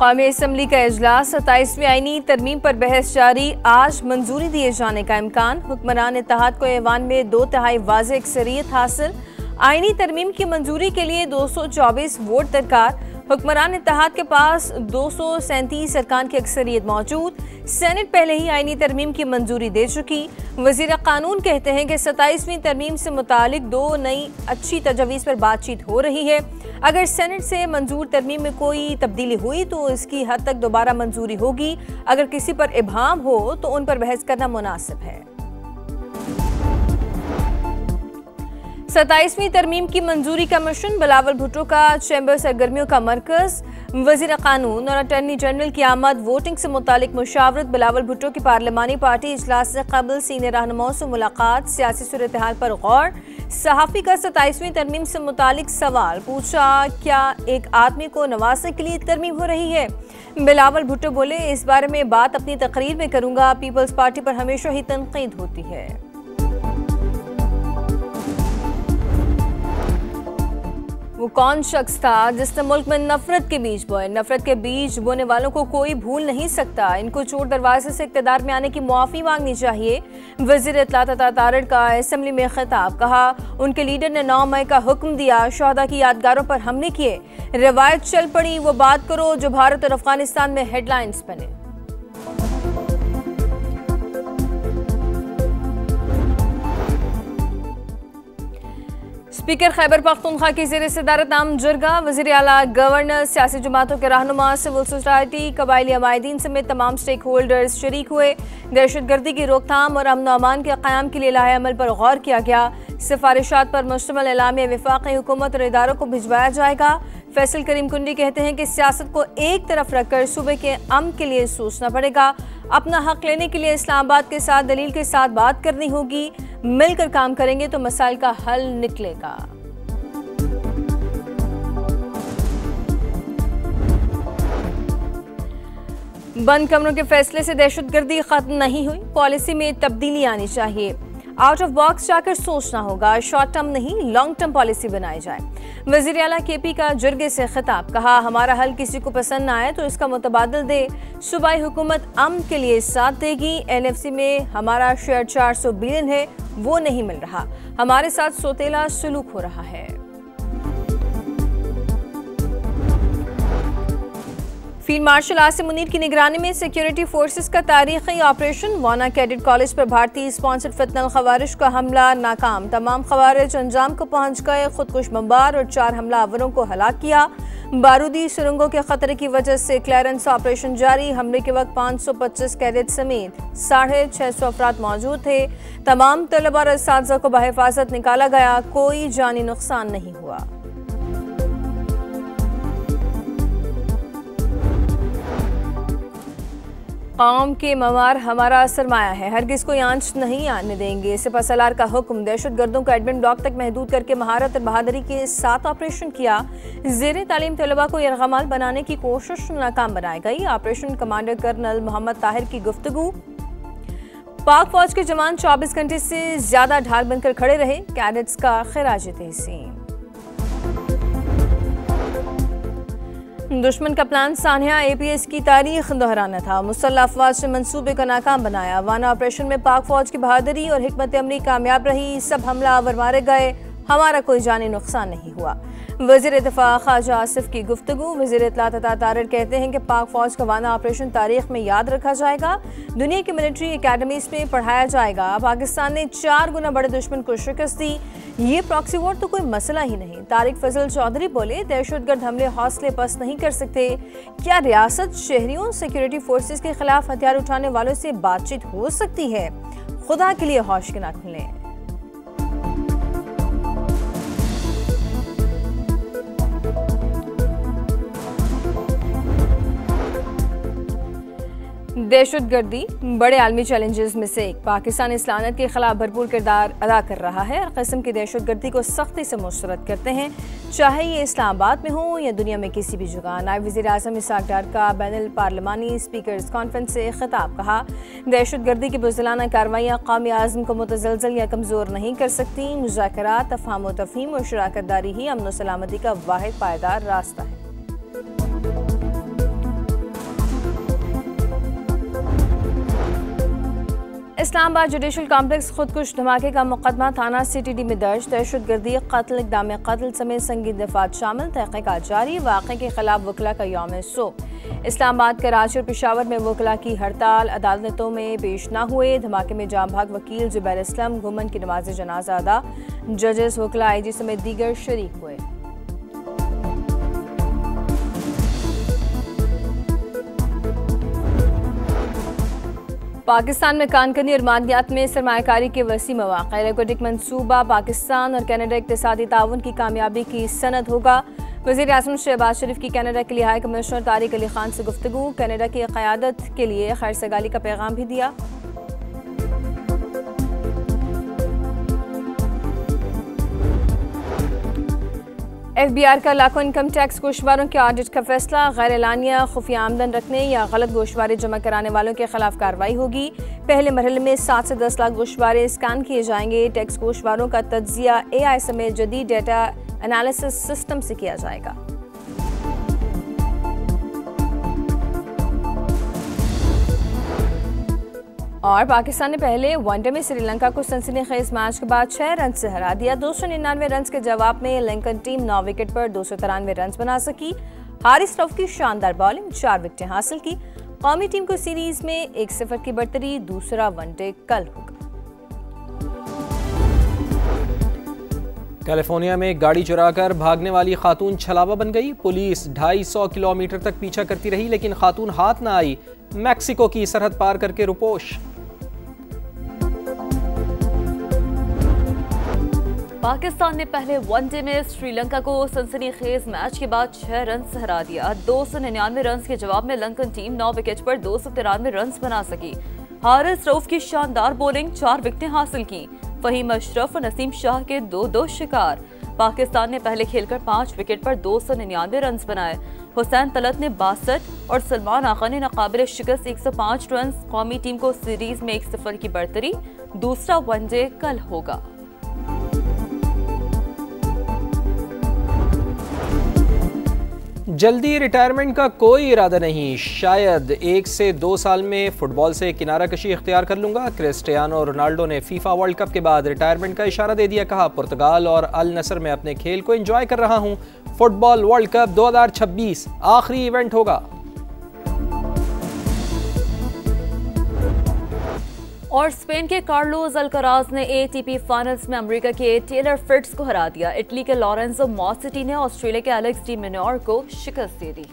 कौमी असम्बली का इजलास 27वीं आईनी तरमीम पर बहस जारी। आज मंजूरी दिए जाने का इम्कान। हुक्मरान इत्तेहाद को ऐवान में 2/3 वाज़ेह अक्सरियत हासिल। आईनी तरमीम की मंजूरी के लिए 224 वोट दरकार। हुक्मरान इत्तेहाद के पास 237 अरकान की अक्सरियत मौजूद। सेनेट पहले ही आईनी तरमीम की मंजूरी दे चुकी। वज़ीर कानून कहते हैं कि 27वीं तरमीम से मुतालिक 2 नई अच्छी तजवीज़ पर बातचीत हो रही है। अगर सेनेट से मंजूर तरमीम में कोई तब्दीली हुई तो इसकी हद तक दोबारा मंजूरी होगी। अगर किसी पर इबहाम हो तो उन पर बहस करना मुनासिब है। 27वीं तरमीम की मंजूरी का मिशन। बिलावल भुट्टो का चैम्बर सरगर्मियों का मरकज। वज़ीर कानून और अटॉर्नी जनरल की आमद। वोटिंग से मुतालिक मुशावरत। बिलावल भुट्टो की पार्लिमानी पार्टी इजलास से कबल सीनियर रहनुमाओं से मुलाकात। सियासी सूरत हाल पर गौर। सहाफ़ी का 27वीं तरमीम से मुतालिक सवाल पूछा, क्या एक आदमी को नवाजने के लिए तरमीम हो रही है? बिलावल भुट्टो बोले, इस बारे में बात अपनी तकरीर में करूंगा। पीपल्स पार्टी पर हमेशा ही तनकीद होती है। वो कौन शख्स था जिसने मुल्क में नफरत के बीज बोए? नफरत के बीज बोने वालों को कोई भूल नहीं सकता। इनको चोर दरवाजे से इक़्तिदार में आने की मुआफ़ी मांगनी चाहिए। वज़ीर इत्तलात अता तारड़ का असम्बली में खिताब। कहा, उनके लीडर ने 9 मई का हुक्म दिया, शहदा की यादगारों पर हमले किए। रवायत चल पड़ी, वो बात करो जो भारत और अफगानिस्तान में हेडलाइंस बने। स्पीकर खैबर पख्तूनख्वा की ज़ेर सदारत नामजरगा। वज़ीर आला, गवर्नर, सियासी जमातों के रहनुमा, सिविल सोसाइटी, कबायली अमायदीन समेत तमाम स्टेक होल्डर्स शरीक हुए। दहशतगर्दी की रोकथाम और अमन अमान के क़याम के लिए लाहे अमल पर गौर किया गया। सिफारिशात पर मुश्तमिल एलामिया वफाक़ी हुकूमत और इदारों को भिजवाया जाएगा। फैसल करीम कुंडी कहते हैं कि सियासत को एक तरफ रखकर सूबे के अमन के लिए सोचना पड़ेगा। अपना हक लेने के लिए इस्लामाबाद के साथ दलील के साथ बात करनी होगी। मिलकर काम करेंगे तो मसाइल का हल निकलेगा। बंद कमरों के फैसले से दहशतगर्दी खत्म नहीं हुई। पॉलिसी में तब्दीली आनी चाहिए। आउट ऑफ बॉक्स जाकर सोचना होगा। शॉर्ट टर्म नहीं, लॉन्ग टर्म पॉलिसी बनाई जाए। वज़ीर आला केपी का जुर्गे से खिताब। कहा, हमारा हल किसी को पसंद ना आए तो इसका मुतबादल दे। सूबाई हुकूमत अमन के लिए साथ देगी। एनएफसी में हमारा शेयर 400 बिलियन है, वो नहीं मिल रहा। हमारे साथ सोतेला सुलूक हो रहा है। फील्ड मार्शल आसिम मुनीर की निगरानी में सिक्योरिटी फोर्सेस का तारीखी ऑपरेशन। वाना कैडेट कॉलेज पर भारतीय स्पॉन्सर्ड फितनल खवारिश का हमला नाकाम। तमाम खवारिज अंजाम को पहुंच गए। खुदकुश बमबार और 4 हमलावरों को हलाक किया। बारूदी सुरंगों के खतरे की वजह से क्लियरेंस ऑपरेशन जारी। हमले के वक्त 525 कैडेट समेत 650 अफराद मौजूद थे। तमाम तलबा और असातिज़ा को बहिफाजत निकाला गया। कोई जानी नुकसान नहीं हुआ। कौम के मवार हमारा सरमाया है, हरगिज कोई आंच नहीं आने देंगे। सिपहसालार का हुक्म। दहशतगर्दों को एडमिन ब्लॉक तक महदूद करके महारत और बहादुरी के साथ ऑपरेशन किया। ज़ेर तालीम तलबा को यरगमाल बनाने की कोशिश नाकाम बनाई गई। Operation commander colonel Mohammad Tahir की गुफ्तगू। पाक फौज के जवान 24 घंटे से ज्यादा ढाल बनकर खड़े रहे। कैडेट्स का खिराज तहसीन। दुश्मन का प्लान सानिया APS की तारीख दोहराना था। मुसल्लह अफवाज से मंसूबे का नाकाम बनाया। वाना ऑपरेशन में पाक फौज की बहादुरी और हिकमत अमली कामयाब रही। सब हमलावर मारे गए। हमारा कोई जानी नुकसान नहीं हुआ। वज़ीर दिफा ख्वाजा आसिफ की गुफ्तगू। वज़ीर इत्तलात अता तारड़ कहते हैं कि पाक फौज का वाना ऑपरेशन तारीख में याद रखा जाएगा। दुनिया की मिलिट्री एकेडमीज में पढ़ाया जाएगा। पाकिस्तान ने 4 गुना बड़े दुश्मन को शिकस्त दी। ये प्रॉक्सी वॉर तो कोई मसला ही नहीं। तारिक फजल चौधरी बोले, दहशतगर्द हमले हौसले पस्त नहीं कर सकते। क्या रियासत शहरियों सिक्योरिटी फोर्सेस के खिलाफ हथियार उठाने वालों से बातचीत हो सकती है? खुदा के लिए होश के ना खुलें। दहशतगर्दी बड़े आलमी चैलेंजेस में से एक। पाकिस्तान इस्लामियत के खिलाफ भरपूर किरदार अदा कर रहा है। हर किस्म की दहशतगर्दी को सख्ती से मुस्तरद करते हैं, चाहे ये इस्लामाबाद में हो या दुनिया में किसी भी जगह। नायब वज़ीर आज़म इसहाक डार का बैनुल पार्लिमानी स्पीकर्स कॉन्फ्रेंस से खिताब। कहा, दहशतगर्दी की बुज़दिलाना कार्रवाइयाँ कौमी आज़म को मुतज़लज़ल या कमज़ोर नहीं कर सकती। मुज़ाकरात, तफ़ाहम व तफ़हीम और शराकत दारी ही अमन व सलामती का वाहिद पायदार रास्ता है। इस्लामाबाद जुडिशल कॉम्प्लेक्स खुदकुश धमाके का मुकदमा थाना CTD में दर्ज। दहशतगर्दी, कत्ल, इक़दाम कत्ल समेत संगीन दफात शामिल। तहक़ीक़ात जारी। वाक़े के खिलाफ वकला का यौम सोग। इस्लामाबाद, कराची और पेशावर में वकला की हड़ताल। अदालतों में पेश न हुए। धमाके में जाम भाग वकील जुबैर इस्लाम घुमन की नमाज जनाजा अदा। जजेस, वकला, IG समेत दीगर शरीक हुए। पाकिस्तान में कानकनी और मादियात में सरमायाकारी के वसी मौक़े। रेगोटिक मनसूबा पाकिस्तान और कनाडा इक़्तिसादी ताउन की कामयाबी की सनद होगा। वज़ीर-ए-आज़म शहबाज शरीफ की कनाडा के लिए हाई कमिश्नर तारिक अली खान से गुफ्तगू। कनाडा की क़यादत के लिए खैर सगाली का पैगाम भी दिया। FBI का लाखों इनकम टैक्स गोशवारों के ऑडिट का फैसला। गैर एलानिया खुफिया आमदन रखने या गलत गोशवारे जमा कराने वालों के खिलाफ कार्रवाई होगी। पहले मरहले में 7 से 10 लाख गोशवारे स्कैन किए जाएंगे। टैक्स गोशवारों का तज्जिया AI समेत जदीद डेटा एनालिसिस सिस्टम से किया जाएगा। और पाकिस्तान ने पहले वनडे में श्रीलंका को सनसनीखेज मैच के बाद 6 रन से हरा दिया। 299 रन के जवाब में लंकन टीम 9 विकेट पर 293 रन बना सकी। हारिस रऊफ की शानदार बॉलिंग 4 विकेटें हासिल की। कौमी टीम को सीरीज में 1-0 की बढ़तरी। दूसरा वनडे कल होगा। कैलिफोर्निया में गाड़ी चुराकर भागने वाली खातून छलावा बन गई। पुलिस 250 किलोमीटर तक पीछा करती रही लेकिन खातून हाथ न आई। मैक्सिको की सरहद पार करके रुपोश। पाकिस्तान ने पहले वनडे में श्रीलंका को सनसनीखेज मैच के बाद 6 रन से हरा दिया। 299 रन के जवाब में लंकन टीम 9 विकेट पर 293 रन बना सकी। हारिस रऊफ की शानदार बॉलिंग 4 विकेटें हासिल की। फहीम अशरफ और नसीम शाह के 2-2 शिकार। पाकिस्तान ने पहले खेलकर 5 विकेट पर 299 रन बनाए। हुसैन तलत ने 62 और सलमान आगा ने नाकाबिल शिकस्त 105 रन। कौमी टीम को सीरीज में 1-0 की बढ़तरी। दूसरा वनडे कल होगा। जल्दी रिटायरमेंट का कोई इरादा नहीं। शायद 1 से 2 साल में फुटबॉल से किनारा कशी इख्तियार कर लूंगा। क्रिस्टियानो रोनाल्डो ने फीफा वर्ल्ड कप के बाद रिटायरमेंट का इशारा दे दिया। कहा, पुर्तगाल और अल नसर में अपने खेल को एंजॉय कर रहा हूं। फुटबॉल वर्ल्ड कप 2026 आखिरी इवेंट होगा। और स्पेन के कार्लोस अल्कराज ने ATP फाइनल्स में अमेरिका के टेलर फ्रिट्ज को हरा दिया। इटली के लॉरेंजो मॉसिटी ने ऑस्ट्रेलिया के एलेक्स डी मिनोर को शिकस्त दे दी।